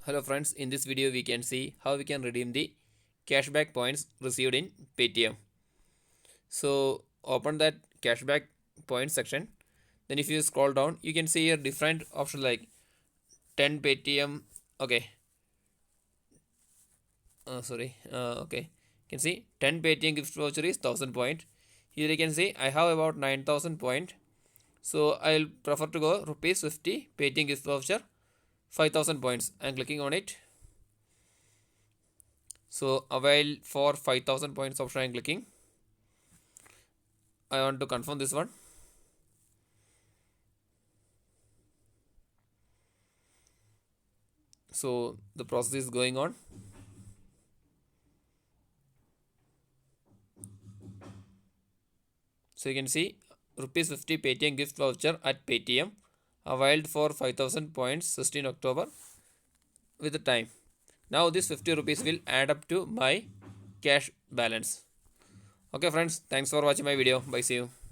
Hello friends, in this video we can see how we can redeem the cashback points received in Paytm. So open that cashback points section. Then if you scroll down, you can see a different option like 10 Paytm. Okay, okay. You can see 10 Paytm gift voucher is 1000 point. Here you can see I have about 9000 point. So I'll prefer to go rupees 50 Paytm gift voucher 5000 points. I'm clicking on it. So avail for 5000 points option I'm clicking. I want to confirm this one. So the process is going on. So you can see rupees 50 Paytm gift voucher at Paytm availed for 5000 points 16 October with the time. Now this 50 rupees will add up to my cash balance. Okay friends, thanks for watching my video. Bye, see you.